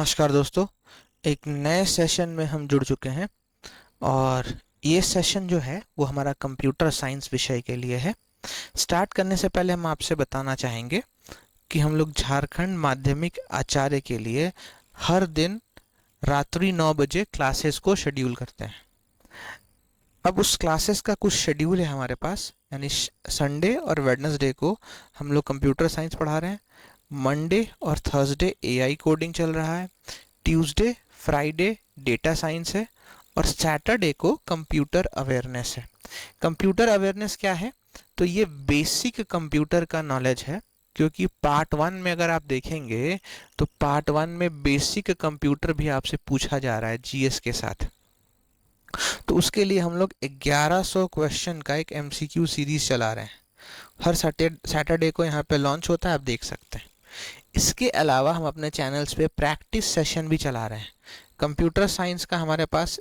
नमस्कार दोस्तों, एक नए सेशन में हम जुड़ चुके हैं और ये सेशन जो है वो हमारा कंप्यूटर साइंस विषय के लिए है। स्टार्ट करने से पहले हम आपसे बताना चाहेंगे कि हम लोग झारखंड माध्यमिक आचार्य के लिए हर दिन रात्रि 9 बजे क्लासेस को शेड्यूल करते हैं। अब उस क्लासेस का कुछ शेड्यूल है हमारे पास, यानी संडे और वेडनेसडे को हम लोग कंप्यूटर साइंस पढ़ा रहे हैं। मंडे और थर्सडे एआई कोडिंग चल रहा है। ट्यूसडे फ्राइडे डेटा साइंस है और सैटरडे को कंप्यूटर अवेयरनेस है। कंप्यूटर अवेयरनेस क्या है? तो ये बेसिक कंप्यूटर का नॉलेज है, क्योंकि पार्ट 1 में अगर आप देखेंगे तो पार्ट 1 में बेसिक कंप्यूटर भी आपसे पूछा जा रहा है जीएस के साथ। तो उसके लिए हम लोग 1100 क्वेश्चन का एक एमसीक्यू सीरीज चला रहे हैं। हर सैटरडे को यहाँ पे लॉन्च होता है, आप देख सकते हैं। इसके अलावा हम अपने चैनल्स पे प्रैक्टिस सेशन भी चला रहे हैं। कंप्यूटर साइंस का हमारे पास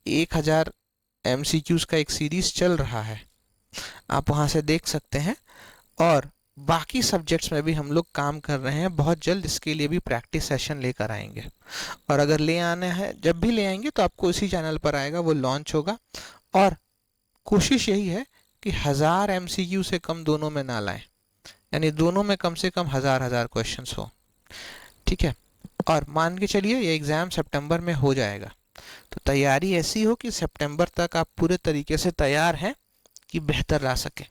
1000 एमसीक्यूज़ का एक सीरीज चल रहा है, आप वहाँ से देख सकते हैं। और बाकी सब्जेक्ट्स में भी हम लोग काम कर रहे हैं, बहुत जल्द इसके लिए भी प्रैक्टिस सेशन लेकर आएंगे। और अगर ले आना है, जब भी ले आएंगे तो आपको इसी चैनल पर आएगा, वो लॉन्च होगा। और कोशिश यही है कि 1000 एमसीक्यू से कम दोनों में ना लाएं, यानी दोनों में कम से कम 1000 क्वेश्चंस हो, ठीक है। और मान के चलिए ये एग्ज़ाम सितंबर में हो जाएगा, तो तैयारी ऐसी हो कि सितंबर तक आप पूरे तरीके से तैयार हैं कि बेहतर ला सके।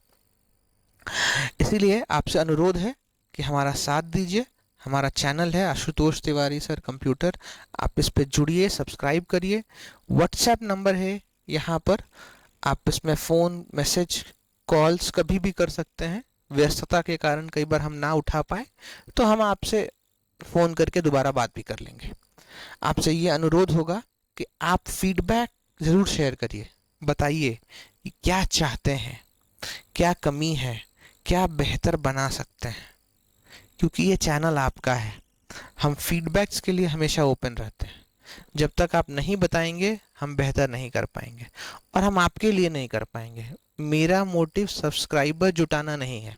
इसीलिए आपसे अनुरोध है कि हमारा साथ दीजिए। हमारा चैनल है आशुतोष तिवारी सर कंप्यूटर, आप इस पे जुड़िए, सब्सक्राइब करिए। व्हाट्सएप नंबर है यहाँ पर, आप इसमें फ़ोन मैसेज कॉल्स कभी भी कर सकते हैं। व्यस्तता के कारण कई बार हम ना उठा पाए तो हम आपसे फ़ोन करके दोबारा बात भी कर लेंगे। आपसे ये अनुरोध होगा कि आप फीडबैक ज़रूर शेयर करिए, बताइए कि क्या चाहते हैं, क्या कमी है, क्या बेहतर बना सकते हैं, क्योंकि ये चैनल आपका है। हम फीडबैक्स के लिए हमेशा ओपन रहते हैं। जब तक आप नहीं बताएंगे हम बेहतर नहीं कर पाएंगे, और हम आपके लिए नहीं कर पाएंगे। मेरा मोटिव सब्सक्राइबर जुटाना नहीं है,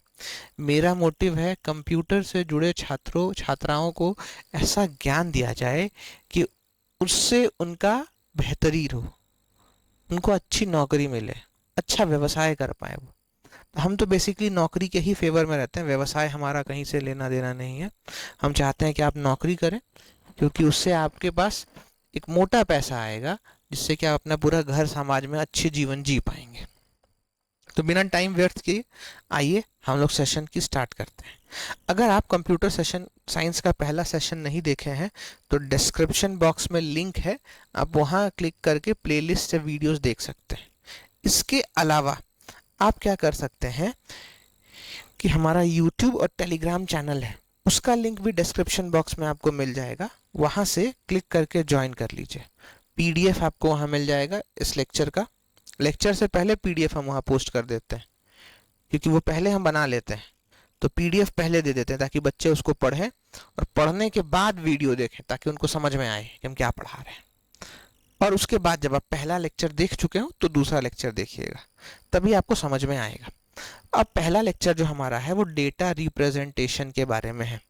मेरा मोटिव है कंप्यूटर से जुड़े छात्रों छात्राओं को ऐसा ज्ञान दिया जाए कि उससे उनका बेहतरी हो, उनको अच्छी नौकरी मिले, अच्छा व्यवसाय कर पाए वो। हम तो बेसिकली नौकरी के ही फेवर में रहते हैं, व्यवसाय हमारा कहीं से लेना देना नहीं है। हम चाहते हैं कि आप नौकरी करें, क्योंकि उससे आपके पास एक मोटा पैसा आएगा, जिससे कि आप अपना पूरा घर समाज में अच्छे जीवन जी पाएंगे। तो बिना टाइम व्यर्थ किए आइए हम लोग सेशन की स्टार्ट करते हैं। अगर आप कंप्यूटर सेशन साइंस का पहला सेशन नहीं देखे हैं तो डिस्क्रिप्शन बॉक्स में लिंक है, आप वहाँ क्लिक करके प्लेलिस्ट से वीडियोस देख सकते हैं। इसके अलावा आप क्या कर सकते हैं कि हमारा यूट्यूब और टेलीग्राम चैनल है, उसका लिंक भी डिस्क्रिप्शन बॉक्स में आपको मिल जाएगा, वहाँ से क्लिक करके ज्वाइन कर लीजिए। पीडीएफ आपको वहाँ मिल जाएगा इस लेक्चर का। लेक्चर से पहले पीडीएफ हम वहाँ पोस्ट कर देते हैं, क्योंकि वो पहले हम बना लेते हैं, तो पीडीएफ पहले दे देते हैं ताकि बच्चे उसको पढ़ें और पढ़ने के बाद वीडियो देखें, ताकि उनको समझ में आए कि हम क्या पढ़ा रहे हैं। और उसके बाद जब आप पहला लेक्चर देख चुके हो तो दूसरा लेक्चर देखिएगा, तभी आपको समझ में आएगा। अब पहला लेक्चर जो हमारा है वो डेटा रिप्रेजेंटेशन के बारे में है।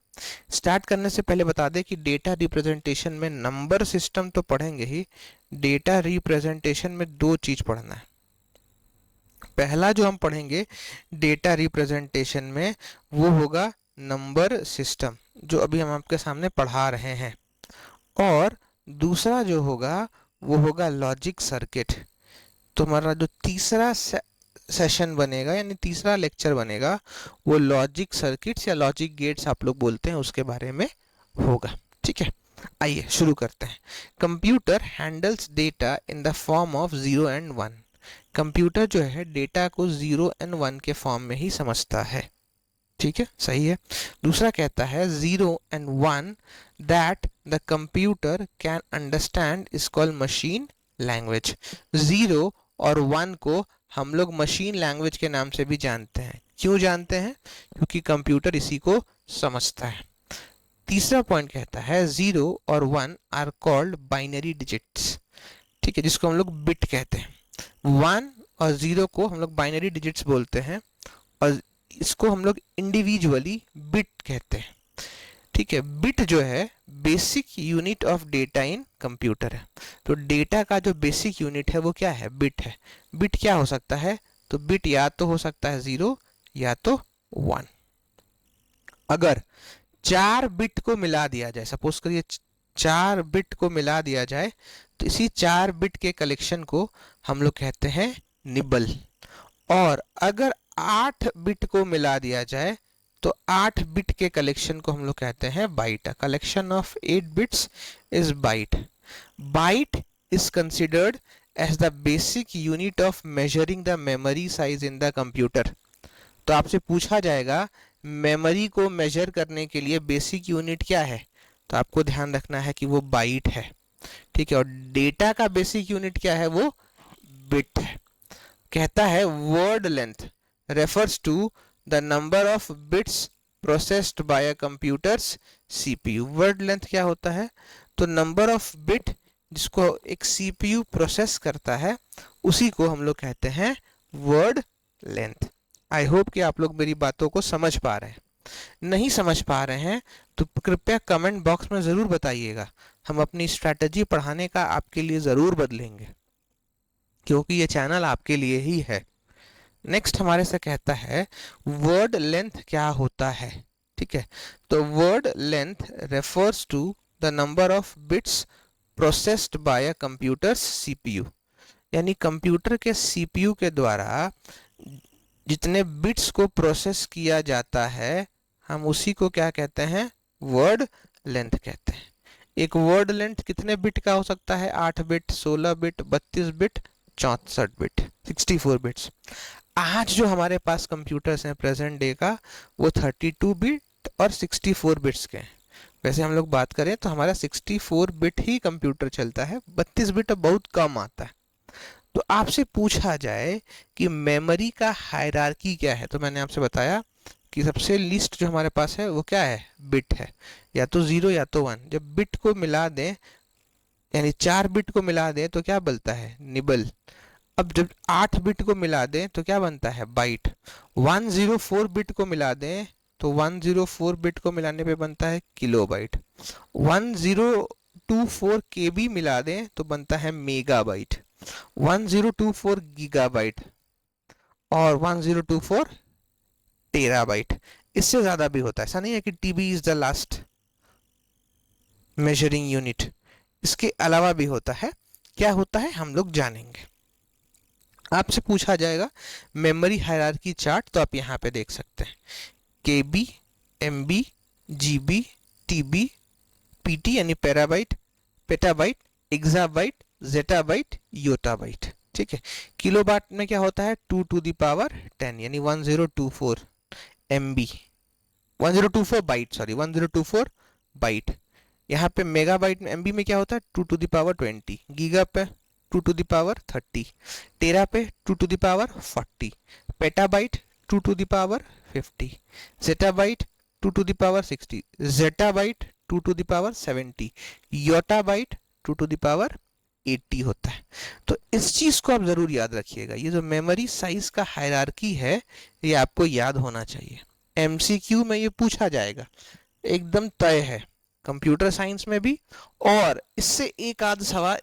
स्टार्ट करने से पहले बता दें कि डेटा रिप्रेजेंटेशन में नंबर सिस्टम तो पढ़ेंगे ही, डेटा रिप्रेजेंटेशन में 2 चीज़ पढ़ना है। पहला जो हम पढ़ेंगे डेटा रिप्रेजेंटेशन में वो होगा नंबर सिस्टम, जो अभी हम आपके सामने पढ़ा रहे हैं। और दूसरा जो होगा वो होगा लॉजिक सर्किट। तो हमारा जो तीसरा सेशन बनेगा, यानी तीसरा लेक्चर बनेगा, वो लॉजिक सर्किट्स या लॉजिक गेट्स आप लोग बोलते हैं, उसके बारे में होगा। ठीक है, आइए शुरू करते हैं। Computer handles data in the form of 0 and 1। Computer जो है डेटा को 0 एंड 1 के फॉर्म में ही समझता है। ठीक है, सही है। दूसरा कहता है 0 and 1 that the computer can understand is called machine language. 0 और 1 को हम लोग मशीन लैंग्वेज के नाम से भी जानते हैं। क्यों जानते हैं? क्योंकि कंप्यूटर इसी को समझता है। तीसरा पॉइंट कहता है 0 और 1 आर कॉल्ड बाइनरी डिजिट्स। ठीक है, जिसको हम लोग बिट कहते हैं। 1 और 0 को हम लोग बाइनरी डिजिट्स बोलते हैं, और इसको हम लोग इंडिविजुअली बिट कहते हैं। ठीक है, बिट जो है basic unit of data in computer है। तो डेटा का जो बेसिक यूनिट है वो क्या है, बिट है। बिट क्या हो सकता है, तो बिट या तो हो सकता है 0 या तो 1। अगर 4 बिट को मिला दिया जाए, सपोज करिए 4 बिट को मिला दिया जाए, तो इसी 4 बिट के कलेक्शन को हम लोग कहते हैं निबल। और अगर 8 बिट को मिला दिया जाए तो 8 बिट के कलेक्शन को हम लोग कहते हैं byte. Collection of 8 bits is byte. Byte is considered as the basic unit of measuring the memory size in the computer. तो आपसे पूछा जाएगा मेमोरी को मेजर करने के लिए बेसिक यूनिट क्या है, तो आपको ध्यान रखना है कि वो बाइट है। ठीक है, और डेटा का बेसिक यूनिट क्या है, वो बिट है। कहता है word length refers to the number of bits processed by a computer's CPU. Word length क्या होता है, तो नंबर ऑफ बिट जिसको एक सीपीयू प्रोसेस करता है उसी को हम लोग कहते हैं वर्ड लेंथ। आई होप कि आप लोग मेरी बातों को समझ पा रहे हैं। नहीं समझ पा रहे हैं तो कृपया कमेंट बॉक्स में ज़रूर बताइएगा। हम अपनी स्ट्रैटेजी पढ़ाने का आपके लिए ज़रूर बदलेंगे, क्योंकि ये चैनल आपके लिए ही है। नेक्स्ट हमारे से कहता है वर्ड लेंथ क्या होता है। ठीक है, तो word length refers to the number of bits processed by a computer's CPU. यानी कंप्यूटर के सीपीयू के द्वारा जितने बिट्स को प्रोसेस किया जाता है हम उसी को क्या कहते हैं, वर्ड लेंथ कहते हैं। एक वर्ड लेंथ कितने बिट का हो सकता है, 8 bit, 16 bit, 32 bit, 64 bit, 64 bits. आज जो हमारे पास कंप्यूटर्स हैं प्रेजेंट डे का, वो 32 बिट और 64 बिट्स के हैं। वैसे हम लोग बात करें तो हमारा 64 बिट ही कंप्यूटर चलता है, 32 बिट अब बहुत कम आता है। तो आपसे पूछा जाए कि मेमोरी का हायरार्की क्या है, तो मैंने आपसे बताया कि सबसे लिस्ट जो हमारे पास है वो क्या है, बिट है, या तो 0 या तो 1। जब बिट को मिला दें, यानी 4 बिट को मिला दें तो क्या बनता है, निबल। अब जब 8 बिट को मिला दें तो क्या बनता है, बाइट। 104 बिट को मिला दें तो 104 बिट को मिलाने पे बनता है किलोबाइट। 1024 केबी मिला दें तो बनता है मेगाबाइट। 1024 गीगाबाइट और 1024 टेराबाइट। इससे ज्यादा भी होता है, ऐसा नहीं है कि TB is the last measuring unit. इसके अलावा भी होता है। क्या होता है हम लोग जानेंगे। आपसे पूछा जाएगा मेमोरी हायरार्की चार्ट, तो आप यहाँ पे देख सकते हैं केबी, एमबी, जीबी, टीबी, पीटी यानी पेराबाइट, पेटाबाइट, एक्साबाइट, जेटाबाइट, योटाबाइट। ठीक है, किलोबाइट में क्या होता है, 2 टू द पावर 10 यानी 1024 एमबी, 1024 बाइट, सॉरी 1024 बाइट। यहाँ पे मेगाबाइट में, एमबी में क्या होता है, 2 टू द पावर 20, गीगा पे 2 टू द पावर 30, टेरा पे 2 to the power 40, petabyte 2 to the power 50, zettabyte 2 to the power 60, zettabyte 2 to the power 70, yottabyte 2 to the power 80 होता है। तो इस चीज को आप जरूर याद रखिएगा। ये जो मेमोरी साइज का हायरार्की है ये आपको याद होना चाहिए। एमसीक्यू में ये पूछा जाएगा, एकदम तय है, कंप्यूटर साइंस में भी, और इससे एक आध सवाल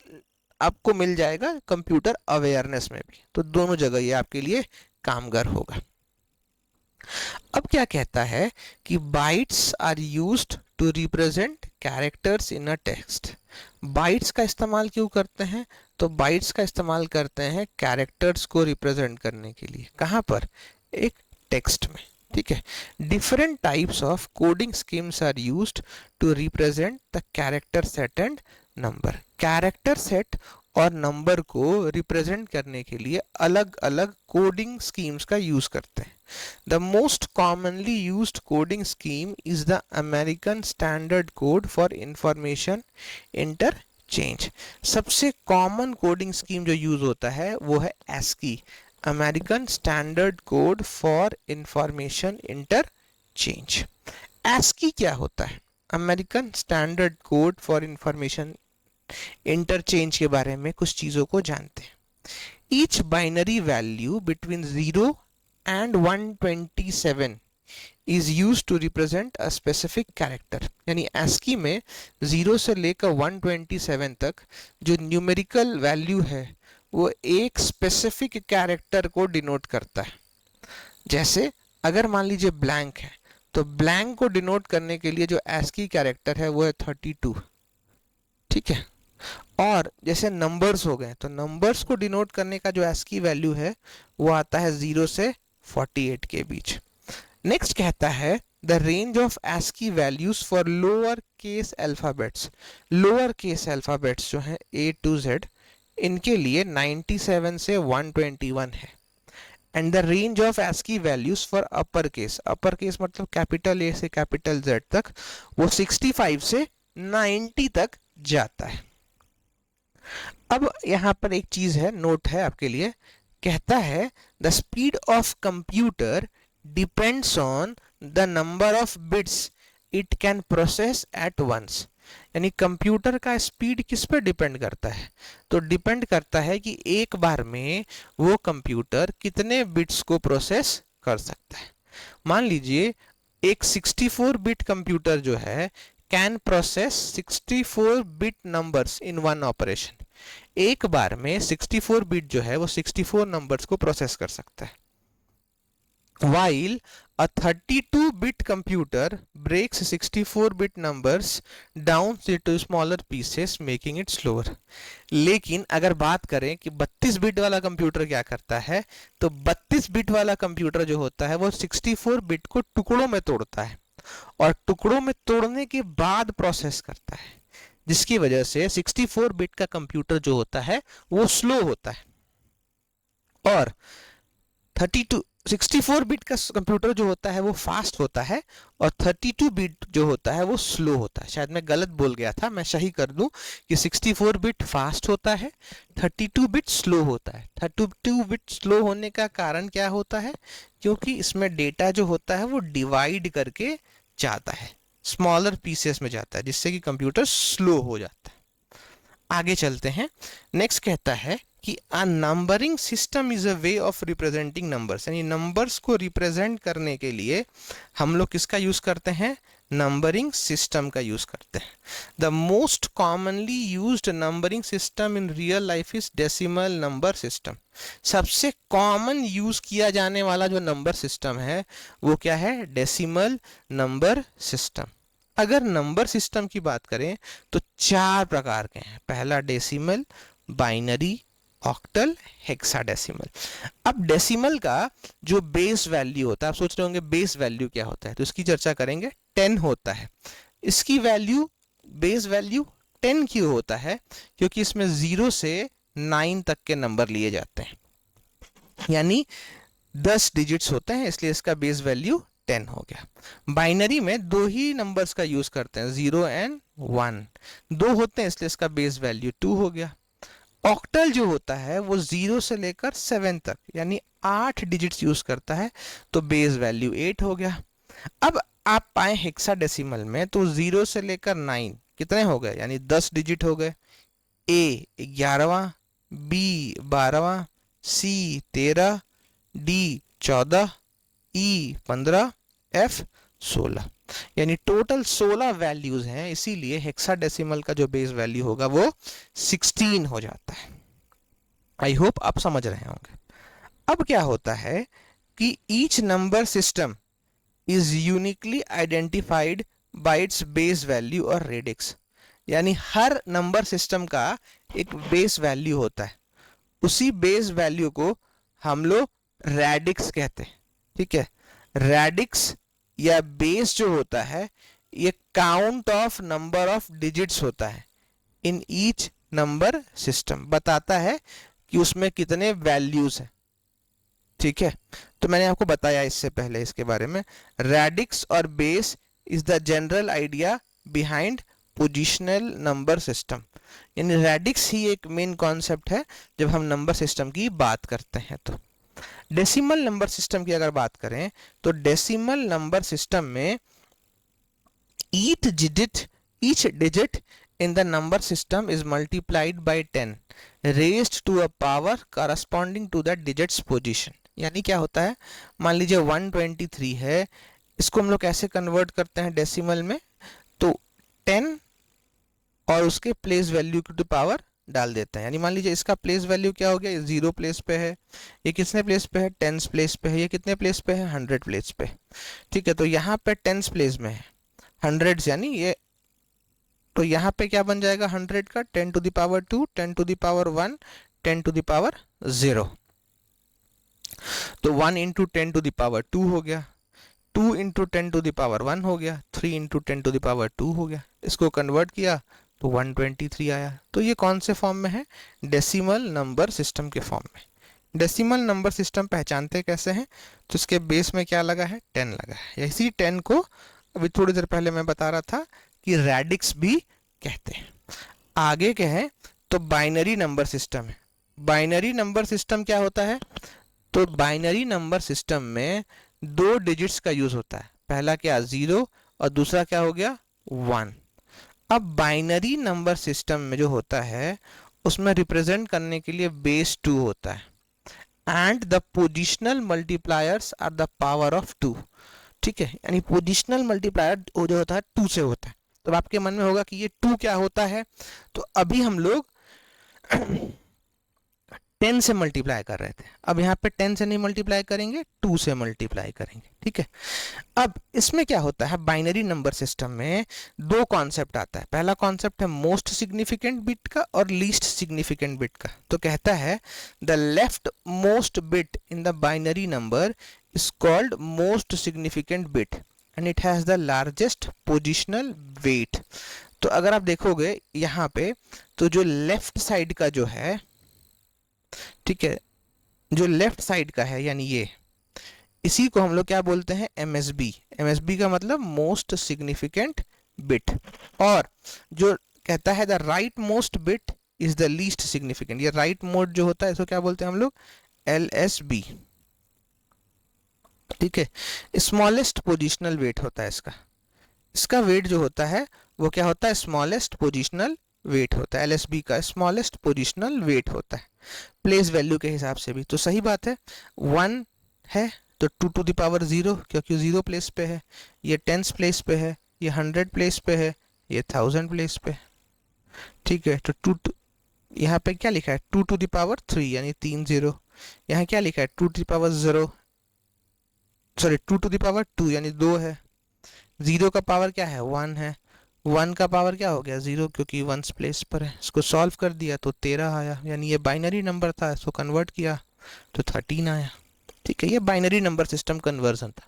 आपको मिल जाएगा कंप्यूटर अवेयरनेस में भी। तो दोनों जगह ये आपके लिए कामगार होगा। अब क्या कहता है कि bytes are used to represent characters in a text. बाइट्स का इस्तेमाल क्यों करते हैं, तो बाइट्स का इस्तेमाल करते हैं कैरेक्टर्स को रिप्रेजेंट करने के लिए। कहाँ पर, एक टेक्स्ट में। ठीक है, different types of coding schemes are used to represent the character set and number. Character set और नंबर को रिप्रेजेंट करने के लिए अलग अलग कोडिंग स्कीम्स का यूज करते हैं। The most commonly used coding scheme is the American Standard Code for Information Interchange। सबसे कॉमन कोडिंग स्कीम जो यूज होता है वो है ASCII, American Standard Code for Information Interchange। ASCII क्या होता है, American Standard Code for Information Interchange के बारे में कुछ चीज़ों को जानते हैं। Each binary value between 0 and 127 is use to represent a specific character. यानी ASCII में 0 से लेकर 127 तक जो न्यूमेरिकल वैल्यू है वो एक स्पेसिफिक कैरेक्टर को डिनोट करता है। जैसे अगर मान लीजिए ब्लैंक है तो ब्लैंक को डिनोट करने के लिए जो ASCII कैरेक्टर है वो है 32। ठीक है। और जैसे नंबर्स हो गए तो नंबर्स को डिनोट करने का जो ASCII वैल्यू है वो आता है 0 से 48 के बीच। नेक्स्ट कहता है the range of ASCII values for lower case alphabets. Lower case alphabets जो हैं A to Z, इनके लिए 97 से 121 है। And the range of ASCII values for upper case, upper case मतलब कैपिटल A से कैपिटल Z तक, वो 65 से 90 तक जाता है। अब यहाँ पर एक चीज है, नोट है आपके लिए, कहता है the speed of computer depends on the number of bits it can process at once. यानी कंप्यूटर का स्पीड किस पे डिपेंड करता है? तो डिपेंड करता है कि एक बार में वो कंप्यूटर कितने बिट्स को प्रोसेस कर सकता है। मान लीजिए एक 64 बिट कंप्यूटर जो है can process 64 bit numbers in one operation. एक बार में 64 बिट जो है वो 64 नंबर्स को प्रोसेस कर सकता है। While a 32-bit computer breaks 64-bit numbers down into smaller pieces, making it slower. लेकिन अगर बात करें कि 32 बिट वाला कंप्यूटर क्या करता है, तो 32 बिट वाला कंप्यूटर जो होता है वो 64 बिट को टुकड़ों में तोड़ता है और टुकड़ों में तोड़ने के बाद प्रोसेस करता है, जिसकी वजह से 64 बिट का कंप्यूटर जो होता है वो स्लो होता है और 64 बिट का कंप्यूटर जो होता है वो फास्ट होता है और 32 बिट जो होता है वो स्लो होता है। शायद मैं गलत बोल गया था, मैं सही कर दूं कि 64 बिट फास्ट होता है, 32 बिट स्लो होता है। 32 बिट स्लो होने का कारण क्या होता है? क्योंकि इसमें डेटा जो होता है वो डिवाइड करके जाता है, स्मॉलर पीसेस में जाता है, जिससे कि कंप्यूटर स्लो हो जाता है। आगे चलते हैं। नेक्स्ट कहता है कि a numbering system is a way of representing numbers. यानी नंबर्स को रिप्रेजेंट करने के लिए हम लोग किसका यूज करते हैं? नंबरिंग सिस्टम का यूज करते हैं। The most commonly used numbering system in real life is decimal number system. सबसे कॉमन यूज किया जाने वाला जो नंबर सिस्टम है वो क्या है? Decimal number system. अगर नंबर सिस्टम की बात करें तो 4 प्रकार के हैं। पहला डेसिमल, बाइनरी, ऑक्टल, हेक्साडेसिमल। अब डेसिमल का जो बेस वैल्यू होता है, आप सोच रहे होंगे बेस वैल्यू क्या होता है, तो इसकी चर्चा करेंगे। 10 होता है। इसकी वैल्यू, बेस वैल्यू 10 क्यों होता है? क्योंकि इसमें 0 से 9 तक के नंबर लिए जाते हैं, यानी 10 डिजिट्स होते हैं, इसलिए इसका बेस वैल्यू 10 हो गया। बाइनरी में 2 ही नंबर्स का यूज करते हैं, 0 एंड 1, 2 होते हैं, इसलिए इसका बेस वैल्यू 2 हो गया। ऑक्टल जो होता है वो 0 से लेकर 7 तक यानी 8 डिजिट्स यूज करता है, तो बेस वैल्यू 8 हो गया। अब आप पाए हेक्साडेसिमल में तो 0 से लेकर 9 कितने हो गए? यानी 10 डिजिट हो गए। ए 11वां, बी 12वां, सी 13, डी 14, ई 15, एफ 16, यानी टोटल 16 वैल्यूज हैं। इसीलिए हेक्साडेसिमल का जो बेस वैल्यू होगा वो 16 हो जाता है। आई होप आप समझ रहे होंगे। अब क्या होता है कि each number system is uniquely identified by it's base value और रेडिक्स। यानी हर नंबर सिस्टम का एक बेस वैल्यू होता है, उसी बेस वैल्यू को हम लोग रेडिक्स कहते हैं। ठीक है, रेडिक्स या बेस जो होता है ये count of number of digits होता है इन ईच नंबर सिस्टम, बताता है कि उसमें कितने वैल्यूज हैं। ठीक है, तो मैंने आपको बताया इससे पहले इसके बारे में। रेडिक्स और base is the general idea behind positional number system. यानी रेडिक्स ही एक मेन कॉन्सेप्ट है जब हम नंबर सिस्टम की बात करते हैं। तो डेसिमल नंबर सिस्टम की अगर बात करें तो डेसिमल नंबर सिस्टम में each digit in the number system is multiplied by 10 raised to a power corresponding to the digit's position। यानी क्या होता है? मान लीजिए 123 है, इसको हम लोग कैसे कन्वर्ट करते हैं डेसिमल में, तो 10 और उसके प्लेस वैल्यू की टू पावर डाल देते हैं। यानी मान लीजिए इसका प्लेस वैल्यू क्या हो गया, ये 0 प्लेस पे है, ये कितने प्लेस पे है, 10 प्लेस पे है, ये कितने प्लेस पे है, 100 प्लेस पे। ठीक है, तो यहाँ पे 10 प्लेस में है 100 यानी ये, तो यहाँ पे क्या बन जाएगा 100 का 10 to the power 2, 10 to the power 1, 10 to the power 0। तो 1 इंटू 10 टू द पावर 2 हो गया, 2 इंटू 10 टू द पावर 1 हो गया, 3 इंटू 10 टू द पावर 2 हो गया। इसको कन्वर्ट किया तो 123 आया। तो ये कौन से फॉर्म में है, डेसिमल नंबर सिस्टम के फॉर्म में। डेसिमल नंबर सिस्टम पहचानते कैसे हैं, तो इसके बेस में क्या लगा है, 10 लगा है। इसी 10 को अभी थोड़ी देर पहले मैं बता रहा था कि रेडिक्स भी कहते हैं। आगे क्या है, तो बाइनरी नंबर सिस्टम है। बाइनरी नंबर सिस्टम क्या होता है, तो बाइनरी नंबर सिस्टम में 2 डिजिट्स का यूज होता है। पहला क्या 0 और दूसरा क्या हो गया 1। अब बाइनरी नंबर सिस्टम में जो होता है उसमें रिप्रेजेंट करने के लिए बेस 2 होता है and the positional multipliers are the power of 2। ठीक है, यानी पोजिशनल मल्टीप्लायर जो होता है 2 से होता है। तो आपके मन में होगा कि ये 2 क्या होता है, तो अभी हम लोग 10 से मल्टीप्लाई कर रहे थे, अब यहाँ पे 10 से नहीं मल्टीप्लाई करेंगे, 2 से मल्टीप्लाई करेंगे। ठीक है, अब इसमें क्या होता है, बाइनरी नंबर सिस्टम में 2 कॉन्सेप्ट आता है। पहला कॉन्सेप्ट है मोस्ट सिग्निफिकेंट बिट का और लीस्ट सिग्निफिकेंट बिट का। तो कहता है the left most bit in the binary number is called most significant bit and it has the largest positional weight. तो अगर आप देखोगे यहाँ पे, तो जो लेफ्ट साइड का जो है, ठीक है, जो लेफ्ट साइड का है यानी ये, इसी को हम लोग क्या बोलते हैं, एमएसबी। एमएसबी का मतलब मोस्ट सिग्निफिकेंट बिट। और जो कहता है the right most bit is the least significant, ये राइट मोड जो होता है इसको क्या बोलते हैं हम लोग, एलएसबी। ठीक है, स्मॉलेस्ट पोजिशनल वेट होता है इसका। इसका वेट जो होता है वो क्या होता है, स्मॉलेस्ट पोजिशनल वेट होता है। एलएसबी का स्मॉलेस्ट पोजिशनल वेट होता है प्लेस वैल्यू के हिसाब से भी। तो सही बात है, 1 है तो 2 टू द पावर 0 क्योंकि 0 प्लेस पे है, ये 10 प्लेस पे है, ये 100 प्लेस पे है, ये 1000 प्लेस पे। ठीक है, तो 2 यहाँ पे क्या लिखा है, 2 टू द पावर 3 यानी 3 0। यहाँ क्या लिखा है 2 to the power 0, sorry 2 to the power 2 यानी 2 है। 0 का पावर क्या है 1 है, 1 का पावर क्या हो गया 0 क्योंकि 1 प्लेस पर है। इसको सॉल्व कर दिया तो 13 आया, यानी ये बाइनरी नंबर था, इसको कन्वर्ट किया तो 13 आया। ठीक है, ये बाइनरी नंबर सिस्टम कन्वर्जन था।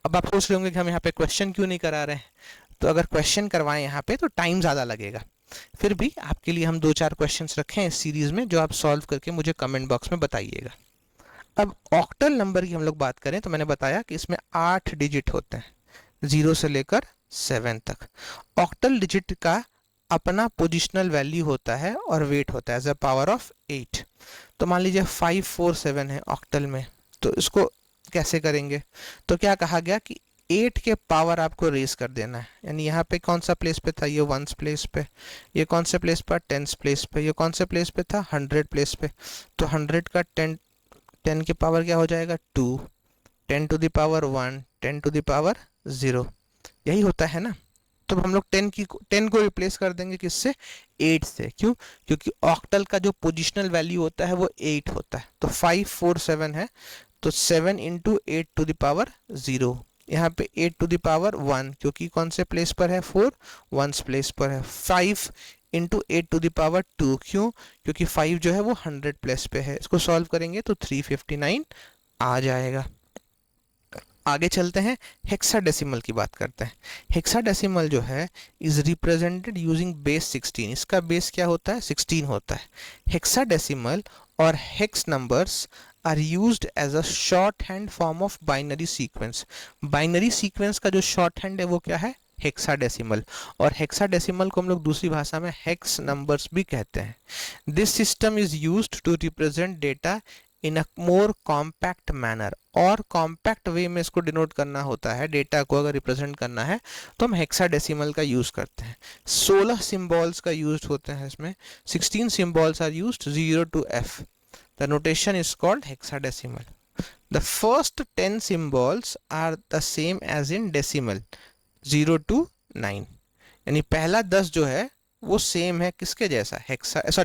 अब आप सोच रहे होंगे कि हम यहाँ पे क्वेश्चन क्यों नहीं करा रहे हैं, तो अगर क्वेश्चन करवाएं यहाँ पे तो टाइम ज़्यादा लगेगा। फिर भी आपके लिए हम 2-4 क्वेश्चंस रखे हैं इस सीरीज में, जो आप सॉल्व करके मुझे कमेंट बॉक्स में बताइएगा। अब ऑक्टल नंबर की हम लोग बात करें तो मैंने बताया कि इसमें 8 डिजिट होते हैं, 0 से लेकर 7 तक। ऑक्टल डिजिट का अपना पोजिशनल वैल्यू होता है और वेट होता है एज अ पावर ऑफ 8। तो मान लीजिए 547 है ऑक्टल में, तो इसको कैसे करेंगे, तो क्या कहा गया कि 8 के पावर आपको रेस कर देना है। यानी यहाँ पे कौन सा प्लेस पे था, ये 1 प्लेस पे, ये कौन से प्लेस पर 10 प्लेस पे, ये कौन से प्लेस पे था 100 प्लेस पे। तो 100 का 10 के पावर क्या हो जाएगा 2, 10 to the power 1, 10 to the power 0, यही होता है ना। तो हम लोग 10 को रिप्लेस कर देंगे किससे, 8 से। क्यों, क्योंकि ऑक्टल का जो पोजिशनल वैल्यू होता है वो 8 होता है। तो 547 है तो 7 इंटू 8 टू द पावर 0, यहाँ पे 8 टू द पावर 1 क्योंकि कौन से प्लेस पर है 4, 1 प्लेस पर है। 5 इंटू 8 टू द पावर 2, क्यों, क्योंकि 5 जो है वो 100 प्लेस पे है। इसको सॉल्व करेंगे तो 359 आ जाएगा। आगे चलते हैं, हेक्साडेसिमल की बात करते हैं। हेक्साडेसिमल जो है इज रिप्रेजेंटेड यूजिंग बेस 16। इसका बेस क्या होता है 16 होता है। हेक्साडेसिमल और hex numbers are used as a short hand form of binary sequence. Binary sequence का जो शॉर्ट हैंड है वो क्या है, हेक्साडेसिमल। और हेक्साडेसिमल को हम लोग दूसरी भाषा में हेक्स नंबर्स भी कहते हैं। This system is used to represent data in a more compact manner. और कॉम्पैक्ट वे में इसको डिनोट करना होता है, डेटा को अगर रिप्रेजेंट करना है तो हम हेक्साडेसिमल का यूज़ करते हैं। 16 सिम्बॉल्स का यूज होते हैं इसमें, 16 symbols are used 0 to F। The notation is called hexadecimal. The first 10 symbols are the same as in decimal 0 to 9, यानी पहला 10 जो है वो सेम है किसके जैसा,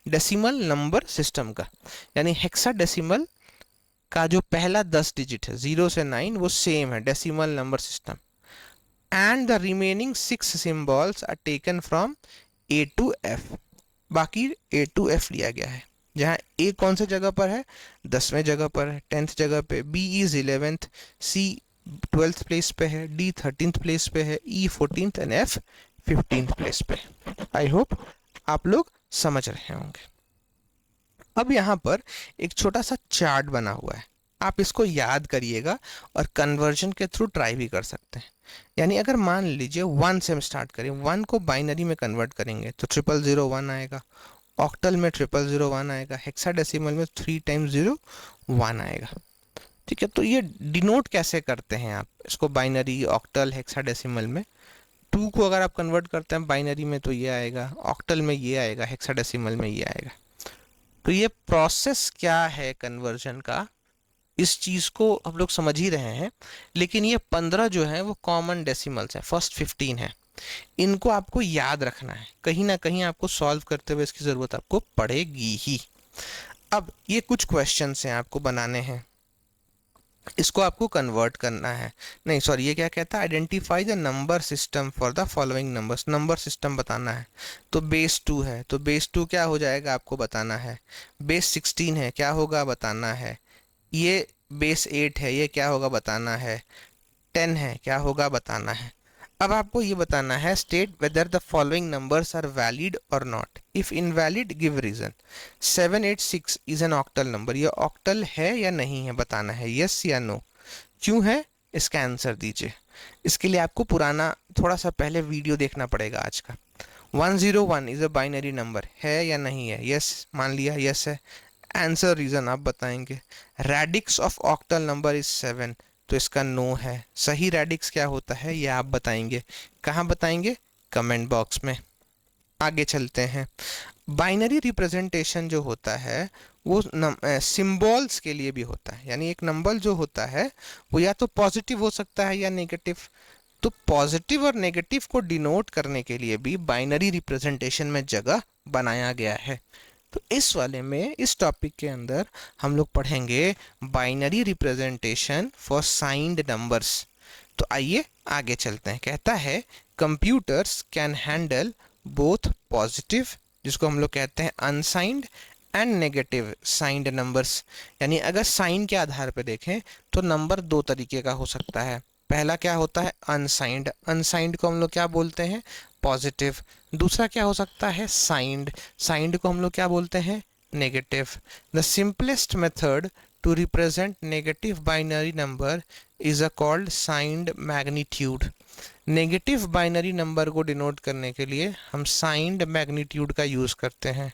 डेसिमल नंबर सिस्टम का, यानी हेक्साडेसिमल का जो पहला 10 डिजिट है 0 से 9 वो सेम है decimal number system. And the remaining 6 symbols are taken from A to F, बाकी A to F लिया गया है, जहाँ A कौन से जगह पर है, 10वें जगह पर है, 10th जगह पे, B is 11th, C 12th place पे है, D 13th प्लेस पे है, E 14th and F 15th place पे। आई होप आप लोग समझ रहे होंगे। अब यहाँ पर एक छोटा सा चार्ट बना हुआ है, आप इसको याद करिएगा और कन्वर्जन के थ्रू ट्राई भी कर सकते हैं। यानी अगर मान लीजिए 1 से हम स्टार्ट करें, 1 को बाइनरी में कन्वर्ट करेंगे तो 0001 आएगा, ऑक्टल में 0001 आएगा, हेक्साडेसिमल में 3 times 0 1 आएगा। ठीक है, तो ये डिनोट कैसे करते हैं आप इसको, बाइनरी, ऑक्टल, हेक्साडेसिमल में 2 को अगर आप कन्वर्ट करते हैं बाइनरी में तो ये आएगा, ऑक्टल में ये आएगा, हेक्साडेसिमल में ये आएगा। तो ये प्रोसेस क्या है कन्वर्जन का, इस चीज़ को हम लोग समझ ही रहे हैं। लेकिन ये 15 जो है वो कॉमन डेसिमल्स है, फर्स्ट 15 है, इनको आपको याद रखना है, कहीं ना कहीं आपको सॉल्व करते हुए इसकी ज़रूरत आपको पड़ेगी ही। अब ये कुछ क्वेश्चंस हैं आपको बनाने हैं, इसको आपको कन्वर्ट करना है, नहीं सॉरी ये क्या कहता है, identify the number system for the following numbers, number system बताना है। तो बेस 2 है तो बेस 2 क्या हो जाएगा आपको बताना है, बेस 16 है क्या होगा बताना है, ये बेस 8 है ये क्या होगा बताना है, 10 है क्या होगा बताना है। अब आपको ये बताना है, state whether the following numbers are valid और not, if invalid give reason. 786 is an octal number, ये ऑक्टल है या नहीं है बताना है, यस या नो, क्यों है इसका आंसर दीजिए। इसके लिए आपको पुराना थोड़ा सा पहले वीडियो देखना पड़ेगा आज का। 101 इज अ बाइनरी नंबर, है या नहीं है, यस मान लिया यस है, आंसर रीजन आप बताएंगे। Radix of octal number is 7, तो इसका नो है। सही रेडिक्स क्या होता है ये आप बताएंगे, कहाँ बताएंगे, कमेंट बॉक्स में। आगे चलते हैं, बाइनरी रिप्रेजेंटेशन जो होता है वो सिंबल्स के लिए भी होता है, यानी एक नंबर जो होता है वो या तो पॉजिटिव हो सकता है या नेगेटिव। तो पॉजिटिव और नेगेटिव को डिनोट करने के लिए भी बाइनरी रिप्रेजेंटेशन में जगह बनाया गया है। तो इस वाले में, इस टॉपिक के अंदर हम लोग पढ़ेंगे binary representation for signed numbers. तो आइए आगे चलते हैं। कहता है computers can handle both positive, जिसको हम लोग कहते हैं unsigned, and negative signed numbers. यानी अगर साइन के आधार पर देखें तो नंबर दो तरीके का हो सकता है। पहला क्या होता है अनसाइंड, अनसाइंड को हम लोग क्या बोलते हैं पॉजिटिव। दूसरा क्या हो सकता है साइंड, साइंड को हम लोग क्या बोलते हैं negative. The simplest method to represent negative binary number is a called signed magnitude. Negative binary number को डिनोट करने के लिए हम साइंड मैग्नीट्यूड का यूज करते हैं।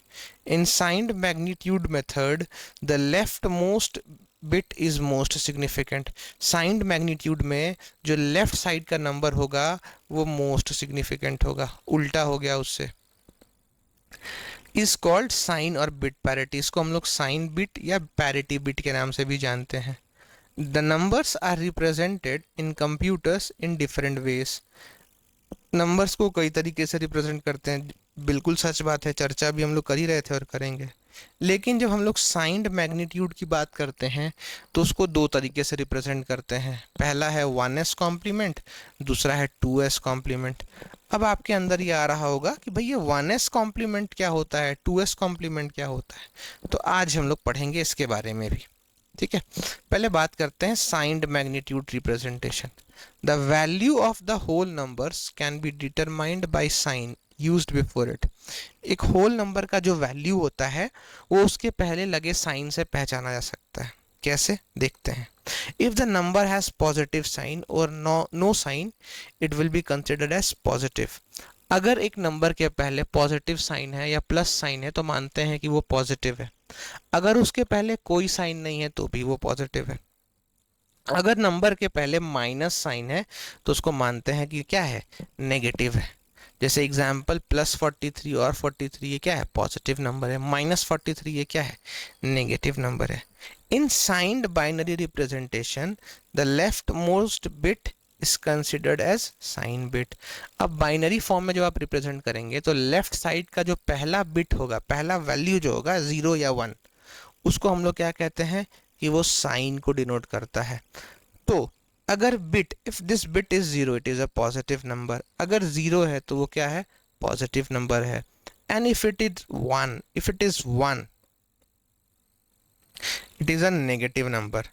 In signed magnitude method the left most bit is most significant. Signed magnitude में जो लेफ्ट साइड का नंबर होगा वो मोस्ट सिग्निफिकेंट होगा, उल्टा हो गया उससे। इज कॉल्ड साइन और बिट पैरिटी, इसको हम लोग साइन बिट या पैरिटी बिट के नाम से भी जानते हैं। The numbers are represented in computers in different ways. Numbers को कई तरीके से रिप्रेजेंट करते हैं, बिल्कुल सच बात है, चर्चा भी हम लोग कर ही रहे थे और करेंगे। लेकिन जब हम लोग साइंड मैग्नीट्यूड की बात करते हैं तो उसको दो तरीके से रिप्रेजेंट करते हैं। पहला है 1s कॉम्प्लीमेंट, दूसरा है 2s कॉम्प्लीमेंट। अब आपके अंदर ये आ रहा होगा कि भाई ये 1s कॉम्प्लीमेंट क्या होता है, 2s कॉम्प्लीमेंट क्या होता है, तो आज हम लोग पढ़ेंगे इसके बारे में भी। ठीक है, पहले बात करते हैं signed magnitude representation. The value of the whole numbers can be determined by sign used before it. एक होल नंबर का जो वैल्यू होता है वो उसके पहले लगे साइन से पहचाना जा सकता है। कैसे देखते हैं। If the number has positive sign और no sign it will be considered as positive. अगर एक नंबर के पहले पॉजिटिव साइन है या प्लस साइन है तो मानते हैं कि वो पॉजिटिव है। अगर उसके पहले कोई साइन नहीं है तो भी वो पॉजिटिव है। अगर नंबर के पहले माइनस साइन है तो उसको मानते हैं कि क्या है नेगेटिव है। जैसे एग्जाम्पल +43 और 43 ये क्या है पॉजिटिव नंबर है, -43 ये क्या है नेगेटिव नंबर है। In signed binary representation, the leftmost bit is considered as sign bit. अब बाइनरी फॉर्म में जब आप रिप्रेजेंट करेंगे तो लेफ्ट साइड का जो पहला बिट होगा, पहला वैल्यू जो होगा 0 या 1, उसको हम लोग क्या कहते हैं कि वो साइन को डिनोट करता है। तो अगर bit, if this bit is 0 it is a positive number, अगर 0 है तो वो क्या है, पॉजिटिव नंबर है। And if it is 1, if it is 1 it is a negative number.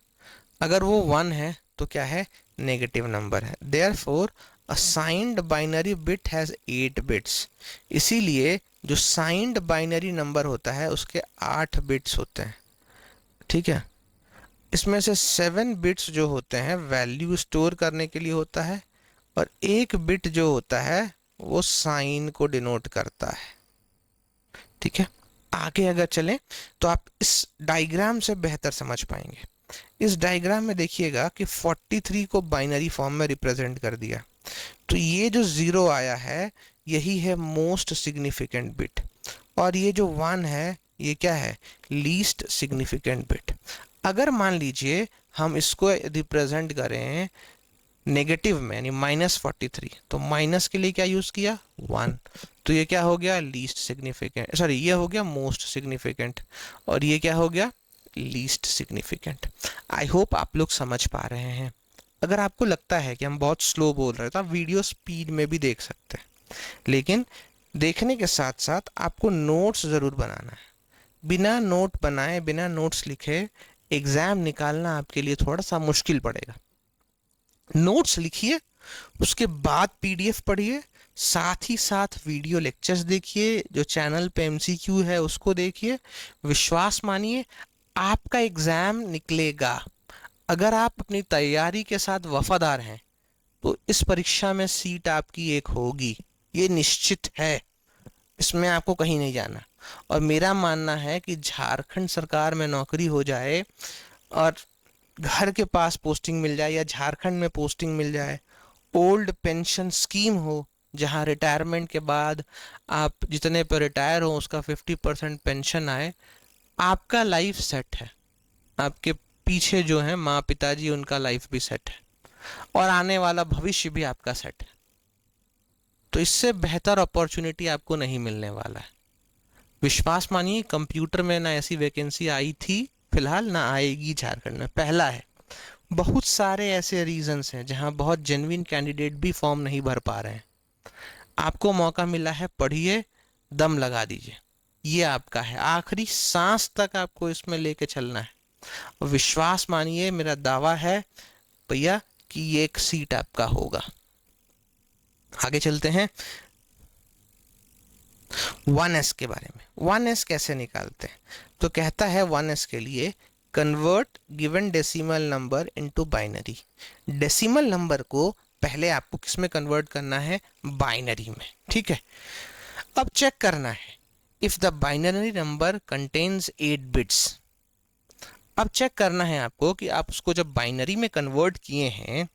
अगर वो 1 है तो क्या है, नेगेटिव नंबर है। Therefore a signed binary bit has 8 bits. इसीलिए जो साइंड बाइनरी नंबर होता है उसके 8 बिट्स होते हैं, ठीक है। इसमें से 7 बिट्स जो होते हैं वैल्यू स्टोर करने के लिए होता है, और 1 बिट जो होता है वो साइन को डिनोट करता है, ठीक है। आगे अगर चलें तो आप इस डायग्राम से बेहतर समझ पाएंगे। इस डायग्राम में देखिएगा कि 43 को बाइनरी फॉर्म में रिप्रेजेंट कर दिया, तो ये जो 0 आया है यही है मोस्ट सिग्निफिकेंट बिट, और ये जो 1 है ये क्या है, लीस्ट सिग्निफिकेंट बिट। अगर मान लीजिए हम इसको रिप्रेजेंट करें नेगेटिव में यानी -43, तो माइनस के लिए क्या यूज किया, 1, तो ये क्या हो गया, लीस्ट सिग्निफिकेंट, सॉरी ये हो गया मोस्ट सिग्निफिकेंट, और ये क्या हो गया, लीस्ट सिग्निफिकेंट। आई होप आप लोग समझ पा रहे हैं। अगर आपको लगता है कि हम बहुत स्लो बोल रहे हैं तो आप वीडियो स्पीड में भी देख सकते हैं, लेकिन देखने के साथ साथ आपको नोट्स ज़रूर बनाना है। बिना नोट बनाए, बिना नोट्स लिखे एग्ज़ाम निकालना आपके लिए थोड़ा सा मुश्किल पड़ेगा। नोट्स लिखिए, उसके बाद पीडीएफ पढ़िए, साथ ही साथ वीडियो लेक्चर्स देखिए, जो चैनल पे एमसीक्यू है उसको देखिए। विश्वास मानिए आपका एग्ज़ाम निकलेगा। अगर आप अपनी तैयारी के साथ वफादार हैं तो इस परीक्षा में सीट आपकी एक होगी, ये निश्चित है, इसमें आपको कहीं नहीं जाना। और मेरा मानना है कि झारखंड सरकार में नौकरी हो जाए और घर के पास पोस्टिंग मिल जाए, या झारखंड में पोस्टिंग मिल जाए, ओल्ड पेंशन स्कीम हो जहां रिटायरमेंट के बाद आप जितने पर रिटायर हो उसका 50% पेंशन आए, आपका लाइफ सेट है। आपके पीछे जो है माँ पिताजी, उनका लाइफ भी सेट है, और आने वाला भविष्य भी आपका सेट है। तो इससे बेहतर अपॉर्चुनिटी आपको नहीं मिलने वाला है। विश्वास मानिए कंप्यूटर में ना ऐसी वैकेंसी आई थी फिलहाल, ना आएगी झारखंड में, पहला है। बहुत सारे ऐसे रीजंस हैं जहां बहुत जेन्युइन कैंडिडेट भी फॉर्म नहीं भर पा रहे हैं। आपको मौका मिला है, पढ़िए, दम लगा दीजिए, ये आपका है, आखिरी सांस तक आपको इसमें लेके चलना है। और विश्वास मानिए, मेरा दावा है भैया कि ये एक सीट आपका होगा। आगे चलते हैं 1s के बारे में। 1s कैसे निकालते हैं, तो कहता है 1s के लिए convert given decimal number into binary. Decimal number को पहले आपको किस में कन्वर्ट करना है, बाइनरी में, ठीक है। अब चेक करना है if the binary number contains 8 bits. अब चेक करना है आपको कि आप उसको जब बाइनरी में कन्वर्ट किए हैं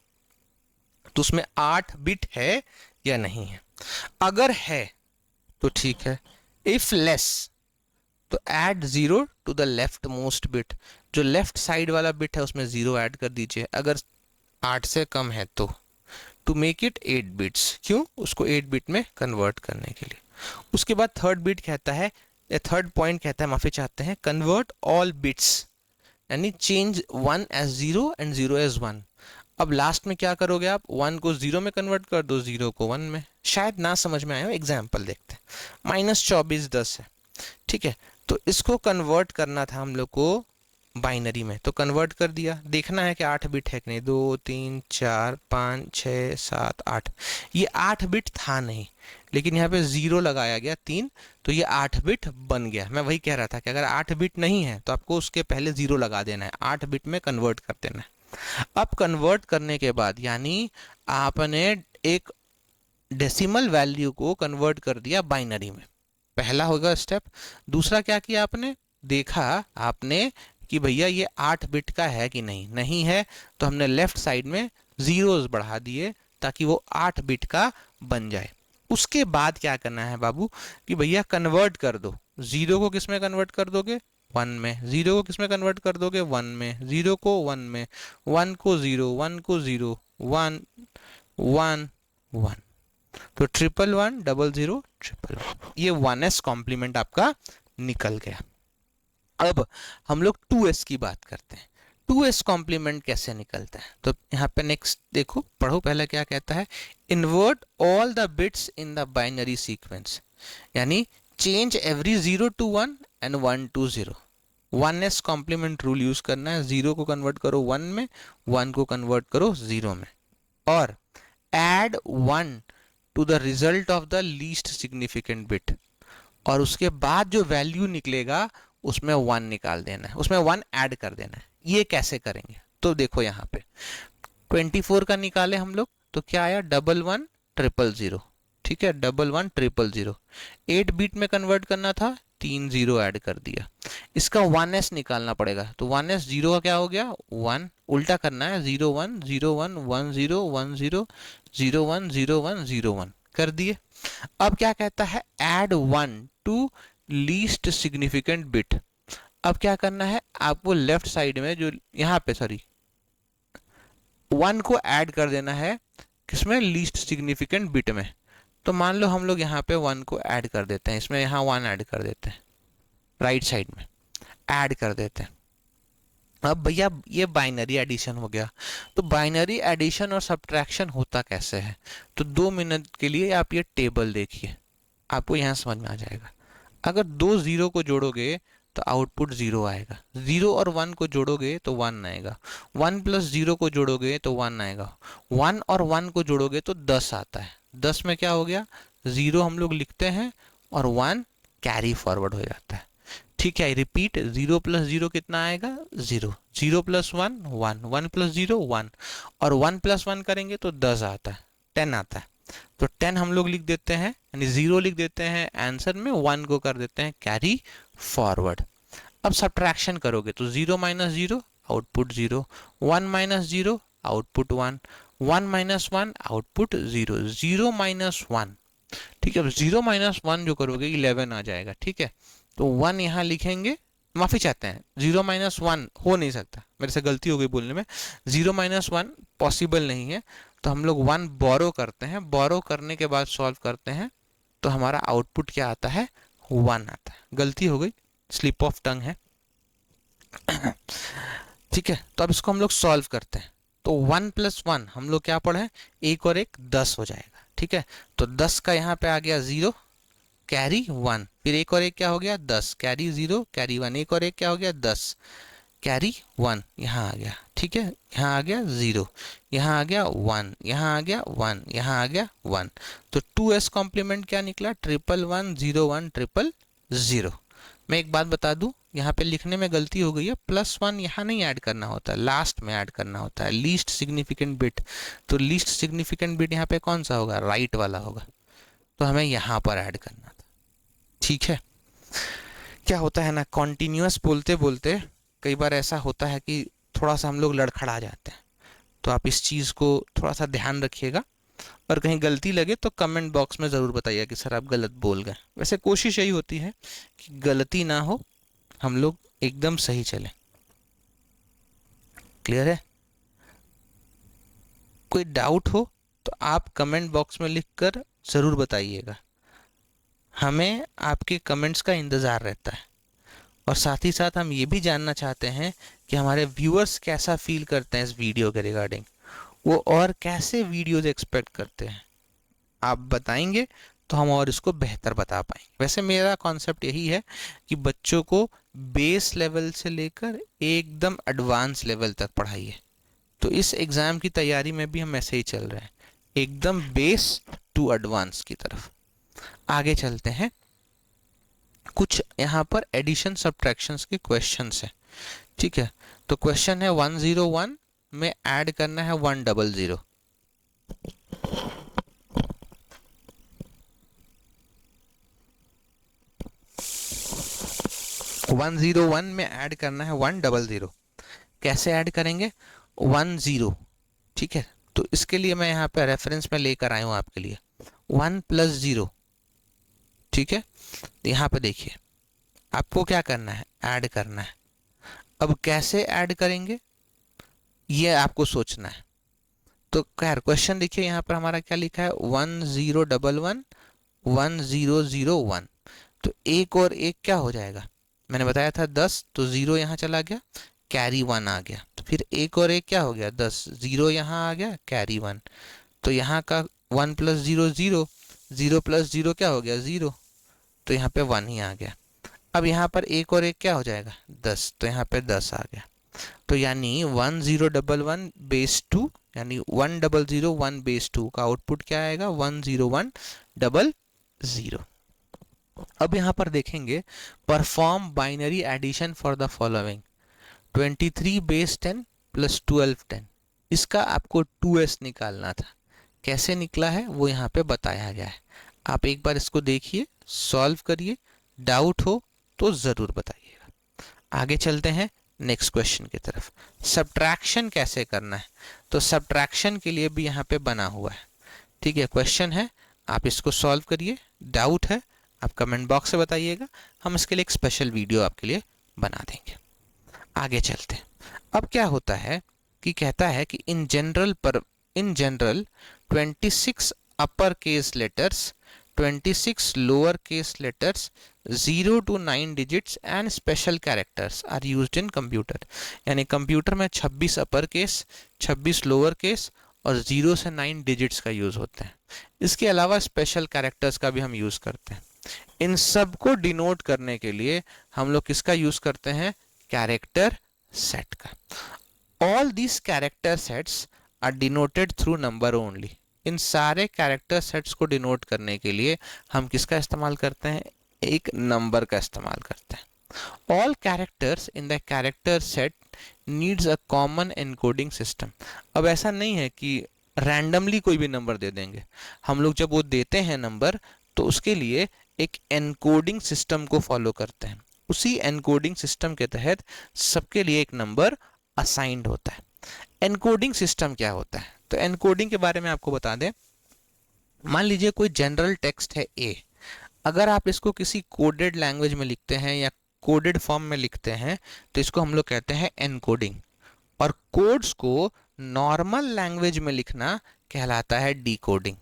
तो उसमें 8 बिट है या नहीं है। अगर है तो ठीक है, इफ लेस तो add 0 to the left most bit, जो लेफ्ट साइड वाला बिट है उसमें 0 ऐड कर दीजिए। अगर 8 से कम है तो टू मेक इट 8 बिट्स, क्यों, उसको 8 बिट में कन्वर्ट करने के लिए। उसके बाद थर्ड बिट कहता है, या थर्ड पॉइंट कहता है, माफी चाहते हैं, कन्वर्ट ऑल बिट्स, यानी चेंज 1 एज 0 एंड 0 एज 1। अब लास्ट में क्या करोगे आप, 1 को 0 में कन्वर्ट कर दो, 0 को 1 में। शायद ना समझ में आए हो, एग्जाम्पल देखते हैं। -24 10 है, ठीक है, तो इसको कन्वर्ट करना था हम लोग को बाइनरी में, तो कन्वर्ट कर दिया। देखना है कि 8 बिट है कि नहीं, 2 3 4 5 6 7 8, ये 8 बिट था नहीं, लेकिन यहाँ पे 0 लगाया गया 3, तो ये 8 बिट बन गया। मैं वही कह रहा था कि अगर 8 बिट नहीं है तो आपको उसके पहले 0 लगा देना है, 8 बिट में कन्वर्ट कर देना है। अब कन्वर्ट करने के बाद यानी आपने एक डेसिमल वैल्यू को कन्वर्ट कर दिया बाइनरी में, पहला होगा स्टेप। दूसरा क्या किया आपने, देखा आपने कि भैया ये 8 बिट का है कि नहीं, नहीं है तो हमने लेफ्ट साइड में जीरोस बढ़ा दिए ताकि वो 8 बिट का बन जाए। उसके बाद क्या करना है बाबू कि भैया कन्वर्ट कर दो, 0 को किस में कन्वर्ट कर दोगे, वन में, जीरो को किस में कन्वर्ट कर दोगे, वन में, जीरो को वन में, वन को जीरो, वन को जीरो, वन वन वन, तो triple one double zero triple one, ये 1s कॉम्प्लीमेंट आपका निकल गया। अब हम लोग 2s की बात करते हैं, 2s कॉम्प्लीमेंट कैसे निकलता है। तो यहाँ पे नेक्स्ट देखो, पढ़ो पहले क्या कहता है, invert all the bits in the binary sequence, यानी change every 0 to 1 and 1 to 0। 1s complement rule use करना है, 0 को कन्वर्ट करो 1 में, 1 को कन्वर्ट करो 0 में, और add 1 to the result of the least significant bit, और उसके बाद जो वैल्यू निकलेगा उसमें 1 निकाल देना है, उसमें 1 ऐड कर देना है। ये कैसे करेंगे, तो देखो यहाँ पे 24 का निकाले हम लोग, तो क्या आया, डबल वन ट्रिपल जीरो, ठीक है, double one triple zero. 8 bit में कन्वर्ट करना था, 3 जीरो ऐड कर दिया। इसका 1s निकालना पड़ेगा, तो 1s, जीरो का क्या हो गया 1, उल्टा करना है, 0 1 0 1 1 0 1 0 0 1 0 1 0 1 कर दिए। अब क्या कहता है, add 1 to least significant bit. अब क्या करना है आपको, लेफ्ट साइड में जो यहाँ पे, सॉरी, 1 को ऐड कर देना है किसमें, लीस्ट सिग्निफिकेंट बिट में। तो मान लो हम लोग यहाँ पे 1 को ऐड कर देते हैं, इसमें यहाँ 1 ऐड कर देते हैं, राइट साइड में ऐड कर देते हैं। अब भैया ये बाइनरी एडिशन हो गया। तो बाइनरी एडिशन और सब्ट्रैक्शन होता कैसे है, तो 2 मिनट के लिए आप ये टेबल देखिए, आपको यहाँ समझ में आ जाएगा। अगर 2 जीरो को जोड़ोगे तो आउटपुट 0 आएगा, 0 और 1 को जोड़ोगे तो 1 आएगा, 1 प्लस 0 को जोड़ोगे तो 1 आएगा, 1 और 1 को जोड़ोगे तो 10 आता है। 10 में क्या हो गया, 0 हम लोग लिखते हैं और 1 कैरी फॉरवर्ड हो जाता है। ठीक है, रिपीट, 0 प्लस 0 कितना आएगा, 0, 0 प्लस 1 1, 1 प्लस 0 1, और 1 प्लस 1 करेंगे तो 10 आता है, 10 आता है। तो 10 हम लोग लिख देते हैं, यानी 0 लिख देते हैं आंसर में, 1 को कर देते हैं कैरी फॉरवर्ड। अब सब्ट्रैक्शन करोगे तो 0 minus 0 output 0, 1 minus 0 output 1, 1 minus 1 output 0, 0 minus 1, ठीक है। अब 0 माइनस 1 जो करोगे 11 आ जाएगा, ठीक है। तो 1 यहाँ लिखेंगे, माफ़ी चाहते हैं, 0 माइनस 1 हो नहीं सकता, मेरे से गलती हो गई बोलने में, 0 माइनस 1 पॉसिबल नहीं है। तो हम लोग 1 बोरो करते हैं, बोरो करने के बाद सॉल्व करते हैं, तो हमारा आउटपुट क्या आता है, 1 आता है। गलती हो गई, स्लिप ऑफ टंग है, ठीक है। तो अब इसको हम लोग सॉल्व करते हैं, तो 1 प्लस 1 हम लोग क्या पढ़े, 1 और 1 10 हो जाएगा, ठीक है। तो 10 का यहाँ पे आ गया 0 कैरी 1, फिर 1 और 1 क्या हो गया 10 कैरी 0 कैरी 1, 1 और 1 क्या हो गया 10 कैरी 1, यहाँ आ गया, ठीक है। यहाँ आ गया 0, यहाँ आ गया 1, यहाँ आ गया 1, यहाँ आ गया 1। तो 2s कॉम्प्लीमेंट क्या निकला, 1 1 1 0 1 ट्रिपल 0। मैं एक बात बता दूं, यहाँ पे लिखने में गलती हो गई है, +1 यहाँ नहीं ऐड करना होता है, लास्ट में ऐड करना होता है, लीस्ट सिग्निफिकेंट बिट। तो लीस्ट सिग्निफिकेंट बिट यहाँ पे कौन सा होगा, राइट वाला होगा, तो हमें यहाँ पर ऐड करना था, ठीक है। क्या होता है ना, कॉन्टिन्यूअस बोलते बोलते कई बार ऐसा होता है कि थोड़ा सा हम लोग लड़खड़ा जाते हैं, तो आप इस चीज़ को थोड़ा सा ध्यान रखिएगा, और कहीं गलती लगे तो कमेंट बॉक्स में ज़रूर बताइए कि सर आप गलत बोल गए। वैसे कोशिश यही होती है कि गलती ना हो, हम लोग एकदम सही चलें। क्लियर है, कोई डाउट हो तो आप कमेंट बॉक्स में लिखकर ज़रूर बताइएगा, हमें आपके कमेंट्स का इंतज़ार रहता है। और साथ ही साथ हम ये भी जानना चाहते हैं कि हमारे व्यूअर्स कैसा फील करते हैं इस वीडियो के रिगार्डिंग, वो और कैसे वीडियोज एक्सपेक्ट करते हैं। आप बताएंगे तो हम और इसको बेहतर बता पाएंगे। वैसे मेरा कॉन्सेप्ट यही है कि बच्चों को बेस लेवल से लेकर एकदम एडवांस लेवल तक पढ़ाइए। तो इस एग्ज़ाम की तैयारी में भी हम ऐसे ही चल रहे हैं, एकदम बेस टू एडवांस की तरफ। आगे चलते हैं, कुछ यहाँ पर एडिशन सब्ट्रैक्शंस के क्वेश्चंस हैं, ठीक है। तो क्वेश्चन है 101 में ऐड करना है 100। 101 में ऐड करना है 100, कैसे ऐड करेंगे, 10, ठीक है। तो इसके लिए मैं यहाँ पे रेफरेंस में लेकर आया हूँ आपके लिए 1 + 0, ठीक है। यहाँ पे देखिए आपको क्या करना है, ऐड करना है। अब कैसे ऐड करेंगे ये आपको सोचना है। तो खैर क्वेश्चन देखिए यहाँ पर हमारा क्या लिखा है, 1011 1001। तो एक और एक क्या हो जाएगा, मैंने बताया था 10, तो 0 यहाँ चला गया, कैरी 1 आ गया। तो फिर एक और एक क्या हो गया, 10, 0 यहाँ आ गया, कैरी 1। तो यहाँ का 1 + 0 0, 0 + 0 क्या हो गया, 0। तो यहाँ पे 1 ही आ गया। अब यहाँ पर एक और एक क्या हो जाएगा, 10, तो यहाँ पे 10 आ गया। तो यानी 1011/2 यानी 1001/2 का आउटपुट क्या आएगा, 10100। अब यहाँ पर देखेंगे, perform binary addition for the following 23/10 + 12/10। इसका आपको 2s निकालना था। कैसे निकला है वो यहाँ पे बताया गया है। आप एक बार इसको देखिए, सॉल्व करिए, डाउट हो तो ज़रूर बताइएगा। आगे चलते हैं नेक्स्ट क्वेश्चन की तरफ। सब्ट्रैक्शन कैसे करना है, तो सब्ट्रैक्शन के लिए भी यहाँ पे बना हुआ है। ठीक है, क्वेश्चन है, आप इसको सॉल्व करिए। डाउट है आप कमेंट बॉक्स से बताइएगा, हम इसके लिए एक स्पेशल वीडियो आपके लिए बना देंगे। आगे चलते हैं। अब क्या होता है कि कहता है कि in general 26 upper case letters, 26 lower case letters, 0 to 9 digits and special characters are used in computer. यानी कंप्यूटर में 26 अपर केस, 26 लोअर केस और 0 से 9 डिजिट्स का यूज़ होता है। इसके अलावा स्पेशल कैरेक्टर्स का भी हम यूज़ करते हैं। इन सब को डिनोट करने के लिए हम लोग किसका यूज़ करते हैं, कैरेक्टर सेट का। All this character sets are denoted through number only. इन सारे कैरेक्टर सेट्स को डिनोट करने के लिए हम किसका इस्तेमाल करते हैं, एक नंबर का इस्तेमाल करते हैं। All characters in the character set needs a common encoding system. अब ऐसा नहीं है कि रैंडमली कोई भी नंबर दे देंगे। हम लोग जब वो देते हैं नंबर तो उसके लिए एक एनकोडिंग सिस्टम को फॉलो करते हैं। उसी एनकोडिंग सिस्टम के तहत सबके लिए एक नंबर असाइंड होता है। एनकोडिंग सिस्टम क्या होता है, तो एनकोडिंग के बारे में आपको बता दें। मान लीजिए कोई जनरल टेक्स्ट है ए, अगर आप इसको किसी कोडेड लैंग्वेज में लिखते हैं या कोडेड फॉर्म में लिखते हैं तो इसको हम लोग कहते हैं एनकोडिंग। और कोड्स को नॉर्मल लैंग्वेज में लिखना कहलाता है डिकोडिंग।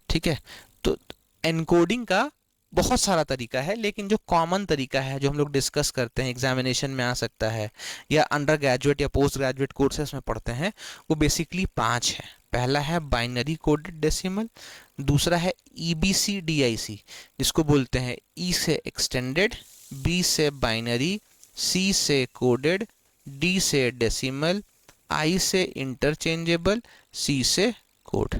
ठीक है, तो एनकोडिंग का बहुत सारा तरीका है, लेकिन जो कॉमन तरीका है जो हम लोग डिस्कस करते हैं, एग्जामिनेशन में आ सकता है या अंडर ग्रेजुएट या पोस्ट ग्रेजुएट कोर्सेस में पढ़ते हैं, वो बेसिकली 5 है। पहला है बाइनरी कोडेड डेसिमल, दूसरा है EBCDIC जिसको बोलते हैं ई से एक्सटेंडेड, बी से बाइनरी, सी से कोडेड, डी से डेसिमल, आई से इंटरचेंजेबल, सी से कोड।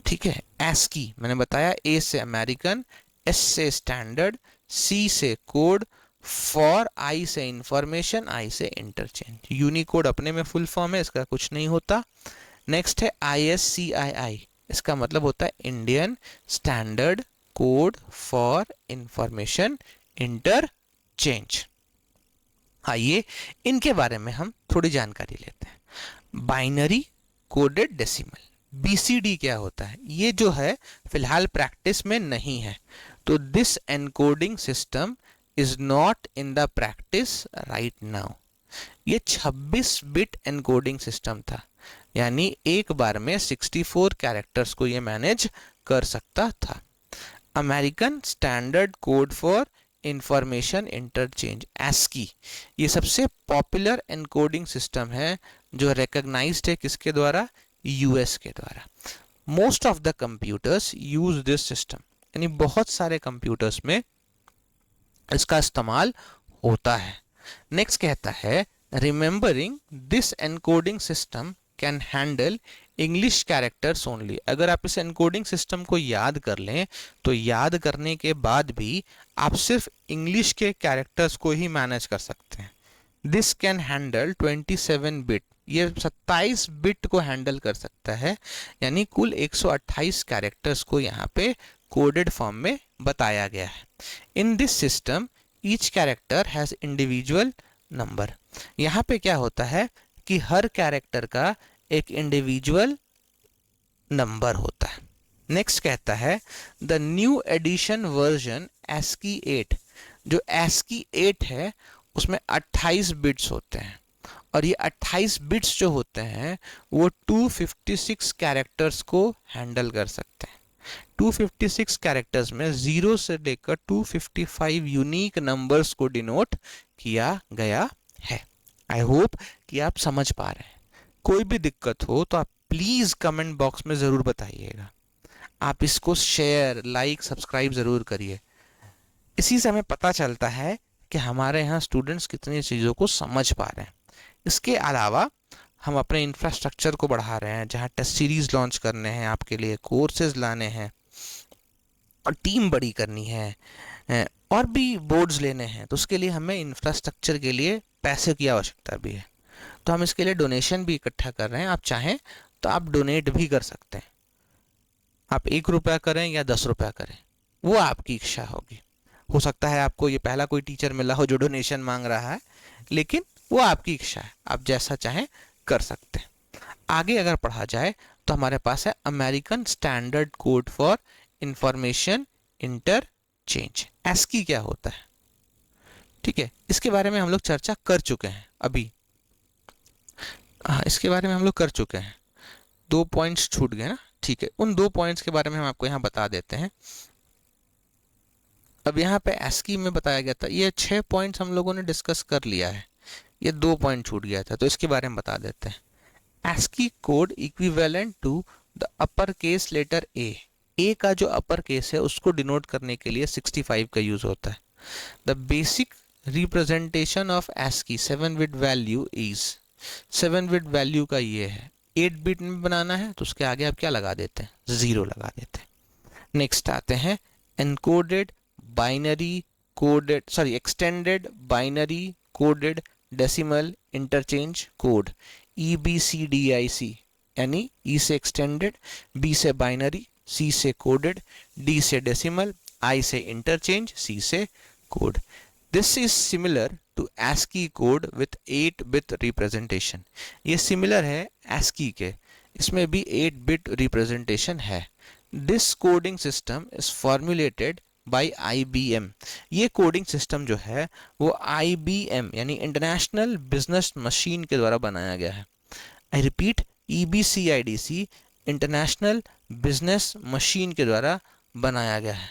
ठीक है, ASCII मैंने बताया, ए से अमेरिकन, एस से स्टैंडर्ड, सी से कोड, फॉर आई से इंफॉर्मेशन, आई से इंटरचेंज। यूनिकोड अपने में फुल फॉर्म है, इसका कुछ नहीं होता। नेक्स्ट है ISCII, इसका मतलब होता है Indian standard code for information interchange. आइए इनके बारे में हम थोड़ी जानकारी लेते हैं। बाइनरी कोडेड डेसिमल, BCD क्या होता है, ये जो है फिलहाल प्रैक्टिस में नहीं है। तो this encoding system is not in the practice right now. ये 26 बिट एनकोडिंग सिस्टम था, यानी एक बार में 64 कैरेक्टर्स को ये मैनेज कर सकता था। American standard code for information interchange, ASCII, ये सबसे पॉपुलर एनकोडिंग सिस्टम है जो रिकॉग्नाइज्ड है किसके द्वारा, US के द्वारा। Most of the computers use this system, यानी बहुत सारे कंप्यूटर्स में इसका इस्तेमाल होता है। नेक्स्ट कहता है, remembering this encoding system can handle English characters only. अगर आप इस एनकोडिंग सिस्टम को याद कर लें तो याद करने के बाद भी आप सिर्फ इंग्लिश के कैरेक्टर्स को ही मैनेज कर सकते हैं। दिस कैन हैंडल 27 बिट, ये 27 बिट को हैंडल कर सकता है, यानी कुल 128 कैरेक्टर्स को यहाँ पे कोडेड फॉर्म में बताया गया है। In this system each character has individual number. यहाँ पे क्या होता है कि हर कैरेक्टर का एक इंडिविजुअल नंबर होता है। नेक्स्ट कहता है, the new edition version ASCII 8, जो ASCII 8 है उसमें 28 बिट्स होते हैं, और ये 28 बिट्स जो होते हैं वो 256 कैरेक्टर्स को हैंडल कर सकते हैं। 256 कैरेक्टर्स में 0 से लेकर 255 यूनिक नंबर्स को डिनोट किया गया है। आई होप कि आप समझ पा रहे हैं। कोई भी दिक्कत हो तो आप प्लीज़ कमेंट बॉक्स में ज़रूर बताइएगा। आप इसको शेयर, लाइक, सब्सक्राइब ज़रूर करिए। इसी से हमें पता चलता है कि हमारे यहाँ स्टूडेंट्स कितनी चीज़ों को समझ पा रहे हैं। इसके अलावा हम अपने इंफ्रास्ट्रक्चर को बढ़ा रहे हैं, जहाँ टेस्ट सीरीज़ लॉन्च करने हैं, आपके लिए कोर्सेज लाने हैं, और टीम बड़ी करनी है, और भी बोर्ड्स लेने हैं, तो उसके लिए हमें इंफ्रास्ट्रक्चर के लिए पैसे की आवश्यकता भी है। तो हम इसके लिए डोनेशन भी इकट्ठा कर रहे हैं। आप चाहें तो आप डोनेट भी कर सकते हैं। आप 1 रुपया करें या 10 रुपया करें, वो आपकी इच्छा होगी। हो सकता है आपको ये पहला कोई टीचर मिला हो जो डोनेशन मांग रहा है, लेकिन वो आपकी इच्छा है, आप जैसा चाहें कर सकते हैं। आगे अगर पढ़ा जाए तो हमारे पास है American standard code for information interchange. ASCII क्या होता है, ठीक है, इसके बारे में हम लोग चर्चा कर चुके हैं अभी। हाँ, इसके बारे में हम लोग कर चुके हैं। 2 पॉइंट्स छूट गए ना, ठीक है, उन 2 पॉइंट्स के बारे में हम आपको यहाँ बता देते हैं। अब यहाँ पे ASCII में बताया गया था, ये 6 पॉइंट्स हम लोगों ने डिस्कस कर लिया है, ये 2 पॉइंट छूट गया था, तो इसके बारे में बता देते हैं। ASCII code equivalent to the upper case letter A का जो अपर केस है उसको डिनोट करने के लिए 65 का यूज होता है। The basic representation of ASCII 7 bit value is, 7 bit value का ये है, 8 बिट में बनाना है तो उसके आगे आप क्या लगा देते हैं, 0 लगा देते हैं। नेक्स्ट आते हैं encoded binary coded, sorry extended binary coded decimal interchange code, EBCDIC, यानी E से एक्सटेंडेड, B से बाइनरी, C से कोडेड, D से डेसिमल, I से इंटरचेंज, C से code. This is similar to ASCII code with 8 bit representation. ये similar है ASCII के, इसमें भी 8 बिट रिप्रेजेंटेशन है। This coding system is formulated by IBM। ये कोडिंग सिस्टम जो है वो IBM यानी इंटरनेशनल बिजनेस मशीन के द्वारा बनाया गया है। I repeat, EBCIDC international business machine के द्वारा बनाया गया है।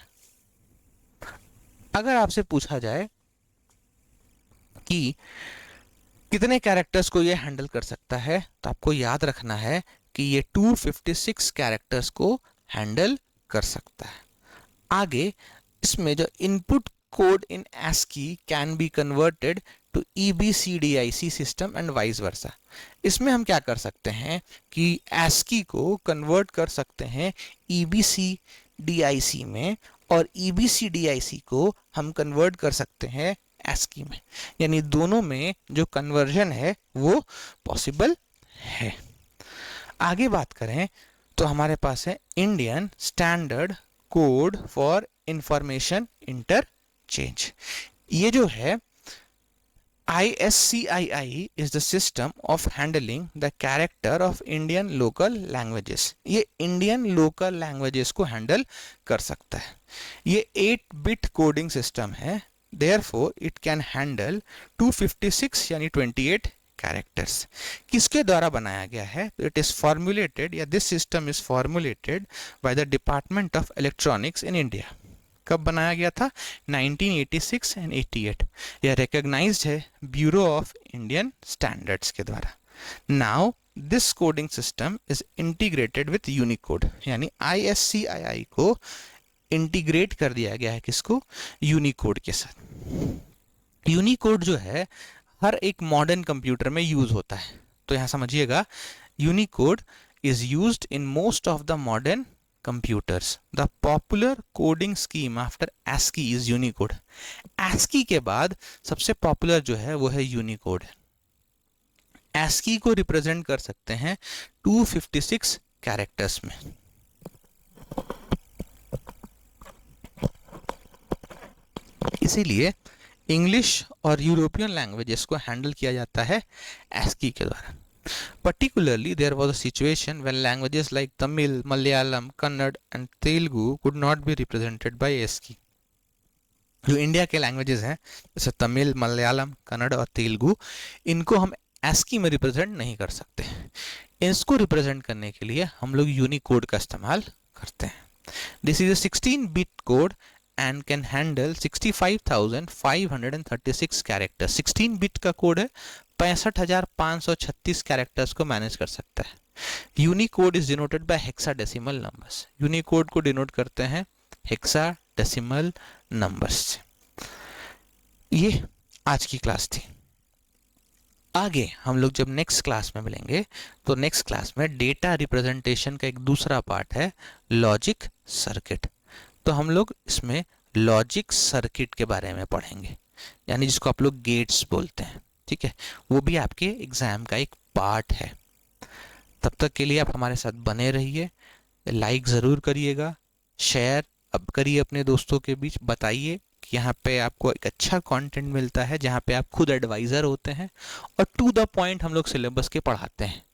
अगर आपसे पूछा जाए कि कितने कैरेक्टर्स को ये हैंडल कर सकता है, तो आपको याद रखना है कि ये 256 कैरेक्टर्स को हैंडल कर सकता है। आगे इसमें जो input code in ASCII can be converted to EBCDIC system and vice versa. इसमें हम क्या कर सकते हैं कि ASCII को कन्वर्ट कर सकते हैं EBCDIC में, और EBCDIC को हम कन्वर्ट कर सकते हैं ASCII में, यानी दोनों में जो कन्वर्जन है वो पॉसिबल है। आगे बात करें तो हमारे पास है Indian standard code for information interchange. ये जो है ISCII is the system of handling the character of Indian local languages। ये इंडियन लोकल लैंग्वेजेस को हैंडल कर सकता है। ये 8 बिट कोडिंग सिस्टम है, therefore it can handle 256 यानी 28 कैरेक्टर्स। किसके द्वारा बनाया गया है, इट इज फॉर्मुलेटेड, या this system is formulated by the department of electronics in India. कब बनाया गया था, 1986 एंड 88। यह रिकॉग्नाइज्ड है ब्यूरो ऑफ इंडियन स्टैंडर्ड्स के द्वारा। Now this coding system is integrated with Unicode, यानी ISCII को इंटीग्रेट कर दिया गया है, किसको, यूनिकोड के साथ। यूनिकोड जो है हर एक मॉडर्न कंप्यूटर में यूज होता है, तो यहाँ समझिएगा, Unicode is used in most of the modern computers। The popular coding scheme after ASCII is Unicode। ASCII के बाद सबसे पॉपुलर जो है वो है यूनिकोड। ASCII को रिप्रेजेंट कर सकते हैं 256 कैरेक्टर्स में। इसीलिए इंग्लिश और यूरोपियन लैंग्वेजेस को हैंडल किया जाता है ASCII के द्वारा। Particularly, there was a situation when languages like Tamil, Malayalam, Kannada and Telugu could not be represented by ASCII। जो इंडिया के लैंग्वेजेस हैं जैसे तमिल, मलयालम, कन्नड़ और तेलुगु, इनको हम ASCII में रिप्रेजेंट नहीं कर सकते। इसको रिप्रेजेंट करने के लिए हम लोग यूनिकोड का इस्तेमाल करते हैं। This is a 16-bit code and can handle 65,536 characters. 16 bit का कोड है, 65,536 कैरेक्टर्स को मैनेज कर सकता है। Unicode is denoted by hexadecimal numbers. Unicode को डिनोट करते हैं हेक्साडेसिमल नंबर्स से। ये आज की क्लास थी। आगे हम लोग जब नेक्स्ट क्लास में मिलेंगे तो नेक्स्ट क्लास में डेटा रिप्रेजेंटेशन का एक दूसरा पार्ट है लॉजिक सर्किट। तो हम लोग इसमें लॉजिक सर्किट के बारे में पढ़ेंगे, यानी जिसको आप लोग गेट्स बोलते हैं। ठीक है, वो भी आपके एग्जाम का एक पार्ट है। तब तक के लिए आप हमारे साथ बने रहिए, लाइक ज़रूर करिएगा, शेयर अब करिए अपने दोस्तों के बीच, बताइए कि यहाँ पे आपको एक अच्छा कंटेंट मिलता है जहाँ पे आप खुद एडवाइज़र होते हैं और टू द पॉइंट हम लोग सिलेबस के पढ़ाते हैं।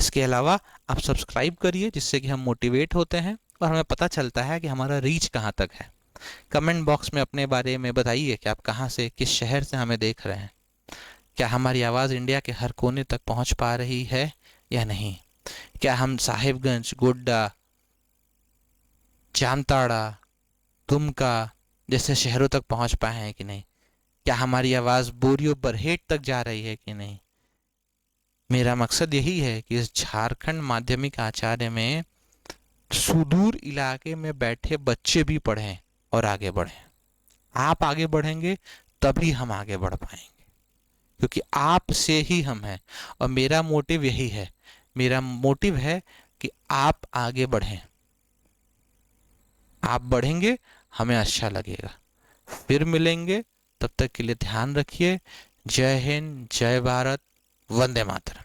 इसके अलावा आप सब्सक्राइब करिए जिससे कि हम मोटिवेट होते हैं और हमें पता चलता है कि हमारा रीच कहाँ तक है। कमेंट बॉक्स में अपने बारे में बताइए कि आप कहाँ से, किस शहर से हमें देख रहे हैं। क्या हमारी आवाज़ इंडिया के हर कोने तक पहुँच पा रही है या नहीं? क्या हम साहिबगंज, गोड्डा, जामताड़ा, दुमका जैसे शहरों तक पहुँच पाए हैं कि नहीं? क्या हमारी आवाज़ बोरियो बरहेट तक जा रही है कि नहीं? मेरा मकसद यही है कि इस झारखंड माध्यमिक आचार्य में सुदूर इलाके में बैठे बच्चे भी पढ़ें और आगे बढ़ें। आप आगे बढ़ेंगे तभी हम आगे बढ़ पाएंगे, क्योंकि आप से ही हम हैं। और मेरा मोटिव यही है, मेरा मोटिव है कि आप आगे बढ़ें। आप बढ़ेंगे, हमें अच्छा लगेगा। फिर मिलेंगे, तब तक के लिए ध्यान रखिए। जय हिंद, जय भारत, वंदे मातरम।